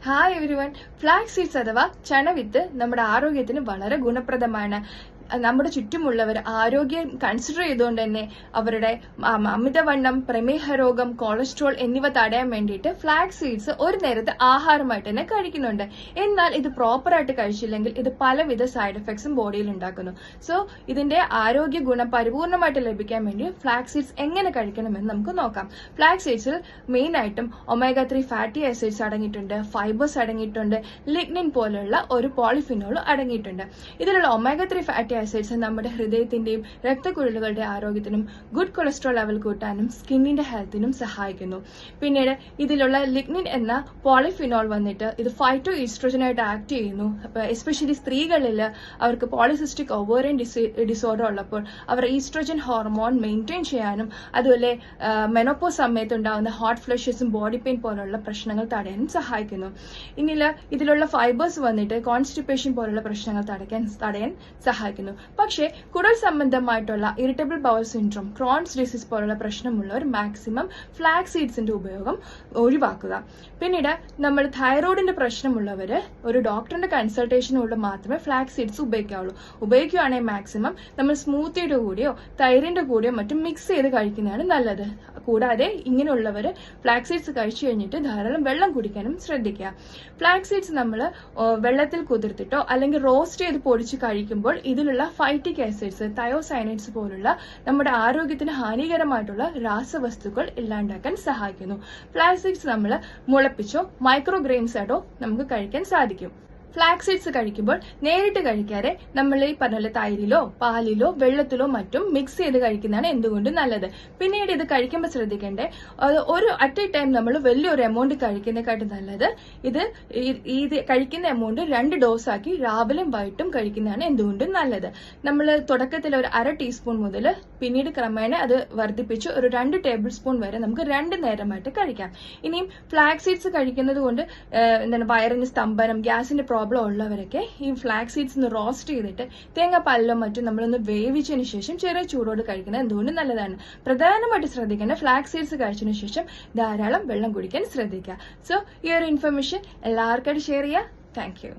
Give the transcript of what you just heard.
Hi everyone. Flax seeds അഥവാ ചണവിത്ത് നമ്മുടെ ആരോഗ്യത്തിന് വളരെ ഗുണപ്രദമാണ്. നമ്മുടെ ചുറ്റുമുള്ളവർ ആരോഗ്യം കൺസിഡർ ചെയ്തുകൊണ്ട് തന്നെ അവരുടെ അമിതവണ്ണം, പ്രമേഹ രോഗം, കൊളസ്ട്രോൾ എന്നിവ തടയാൻ വേണ്ടിയിട്ട് ഫ്ലാക്സ് സീഡ്സ് ഒരു നേരത്തെ ആഹാരമായിട്ട് തന്നെ കഴിക്കുന്നുണ്ട്. എന്നാൽ ഇത് പ്രോപ്പറായിട്ട് കഴിച്ചില്ലെങ്കിൽ ഇത് പലവിധ സൈഡ് എഫക്ട്സും ബോഡിയിൽ ഉണ്ടാക്കുന്നു. സോ ഇതിന്റെ ആരോഗ്യ ഗുണം പരിപൂർണമായിട്ട് ലഭിക്കാൻ വേണ്ടി ഫ്ലാക്സ് സീഡ്സ് എങ്ങനെ കഴിക്കണമെന്ന് നമുക്ക് നോക്കാം. ഫ്ലാക്സ് സീഡ്സിൽ മെയിൻ ആയിട്ടും ഒമേഗ 3 ഫാറ്റി ആസിഡ്സ് അടങ്ങിയിട്ടുണ്ട്, ഫൈബേഴ്സ് അടങ്ങിയിട്ടുണ്ട്, ലിഗ്നിൻ പോലുള്ള ഒരു പോളിഫിനോൾ അടങ്ങിയിട്ടുണ്ട്. ഇതിലുള്ള ഒമേഗ 3 ഫാറ്റി ആസിഡ്സ് നമ്മുടെ ഹൃദയത്തിന്റെയും രക്തക്കുഴലുകളുടെ ആരോഗ്യത്തിനും ഗുഡ് കൊളസ്ട്രോൾ ലെവൽ കൂട്ടാനും സ്കിന്നിന്റെ ഹെൽത്തിനും സഹായിക്കുന്നു. പിന്നീട് ഇതിലുള്ള ലിഗ്നിൻ എന്ന പോളിഫിനോൾ വന്നിട്ട് ഇത് ഫൈറ്റോ ഈസ്ട്രോജനായിട്ട് ആക്ട് ചെയ്യുന്നു. എസ്പെഷ്യലി സ്ത്രീകളിൽ അവർക്ക് പോളിസിസ്റ്റിക് ഒവേറിയൻ ഡിസോർഡർ ഉള്ളപ്പോൾ അവർ ഈസ്ട്രോജൻ ഹോർമോൺ മെയിൻറ്റെയിൻ ചെയ്യാനും അതുപോലെ മെനോപോസ് സമയത്ത് ഉണ്ടാകുന്ന ഹോട്ട് ഫ്ലഷസും ബോഡി പെയിൻ പോലുള്ള പ്രശ്നങ്ങൾ തടയാനും സഹായിക്കുന്നു. ഇതിലുള്ള ഫൈബേഴ്സ് വന്നിട്ട് കോൺസ്റ്റിപ്പേഷൻ പോലുള്ള പ്രശ്നങ്ങൾ തടയാൻ സഹായിക്കുന്നു. പക്ഷേ കുടൽ സംബന്ധമായിട്ടുള്ള irritable bowl syndrome, Crohn's disease പോലുള്ള പ്രശ്നമുള്ളവർ മാക്സിമം ഫ്ലാക്സ് സീഡ്സിന്റെ ഉപയോഗം ഒഴിവാക്കുക. പിന്നീട് നമ്മൾ തൈറോയിഡിന്റെ പ്രശ്നമുള്ളവര് ഒരു ഡോക്ടറിന്റെ കൺസൾട്ടേഷനോട് മാത്രമേ ഫ്ലാക്സ് സീഡ്സ് ഉപയോഗിക്കുകയാണെങ്കിൽ മാക്സിമം നമ്മൾ സ്മൂത്തിയുടെ കൂടെയോ തൈരിന്റെ കൂടെയോ മറ്റും മിക്സ് ചെയ്ത് കഴിക്കുന്നതാണ് നല്ലത്. കൂടാതെ ഇങ്ങനെയുള്ളവര് ഫ്ലാക്സ് സീഡ്സ് കഴിച്ചു കഴിഞ്ഞിട്ട് ധാരാളം വെള്ളം കുടിക്കാനും ശ്രദ്ധിക്കുക. ഫ്ലാക്സ് സീഡ്സ് നമ്മൾ വെള്ളത്തിൽ കുതിർത്തിട്ടോ അല്ലെങ്കിൽ റോസ്റ്റ് ചെയ്ത് പൊടിച്ച് കഴിക്കുമ്പോൾ ഇതിലുള്ള ഫൈറ്റിക് ആസിഡ്സ്, തയോസൈനൈഡ്സ് പോലുള്ള നമ്മുടെ ആരോഗ്യത്തിന് ഹാനികരമായിട്ടുള്ള രാസവസ്തുക്കൾ ഇല്ലാണ്ടാക്കാൻ സഹായിക്കുന്നു. ഫ്ലാക്സ് സീഡ്സ് നമ്മൾ മുളപ്പിച്ചോ മൈക്രോഗ്രെയിൻസ് ആയിട്ടോ നമുക്ക് കഴിക്കാൻ സാധിക്കും. ഫ്ലാക്സ് സീഡ്സ് കഴിക്കുമ്പോൾ നേരിട്ട് കഴിക്കാതെ നമ്മൾ ഈ പറഞ്ഞ തൈരിലോ പാലിലോ വെള്ളത്തിലോ മറ്റും മിക്സ് ചെയ്ത് കഴിക്കുന്നതാണ് എന്തുകൊണ്ടും നല്ലത്. പിന്നീട് ഇത് ശ്രദ്ധിക്കേണ്ടേ, ഒരു അറ്റ് എ ടൈം നമ്മൾ വലിയൊരു എമൗണ്ട് കഴിക്കുന്നതിനെക്കാട്ടും നല്ലത് ഇത് കഴിക്കുന്ന എമൗണ്ട് 2 ഡോസ് ആക്കി രാവിലെയും വൈകിട്ടും കഴിക്കുന്നതാണ് എന്തുകൊണ്ടും നല്ലത്. നമ്മൾ തുടക്കത്തിൽ ഒരു 1/2 ടീസ്പൂൺ മുതൽ പിന്നീട് ക്രമേണ അത് വർദ്ധിപ്പിച്ച് ഒരു 2 ടേബിൾ സ്പൂൺ വരെ നമുക്ക് 2 നേരമായിട്ട് കഴിക്കാം. ഇനിയും ഫ്ലാക്സ് സീഡ്സ് കഴിക്കുന്നത് കൊണ്ട് വയറിന് സ്തംഭനം, ഗ്യാസിന്റെ പ്രോബ്ലം ഉള്ളവരൊക്കെ ഈ ഫ്ലാക്സ് സീഡ്സ് റോസ്റ്റ് ചെയ്തിട്ട് തേങ്ങാപ്പാലിലോ മറ്റും നമ്മളൊന്ന് വേവിച്ചതിന് ശേഷം ചെറിയ ചൂടോട് കഴിക്കുന്നത് എന്തുകൊണ്ട് നല്ലതാണ്. പ്രധാനമായിട്ട് ശ്രദ്ധിക്കേണ്ട ഫ്ലാക്സ് സീഡ്സ് കഴിച്ചതിന് ശേഷം ധാരാളം വെള്ളം കുടിക്കാൻ ശ്രദ്ധിക്കുക. സോ ഈ ഒരു ഇൻഫർമേഷൻ എല്ലാവർക്കായിട്ട് ഷെയർ ചെയ്യുക. Thank you.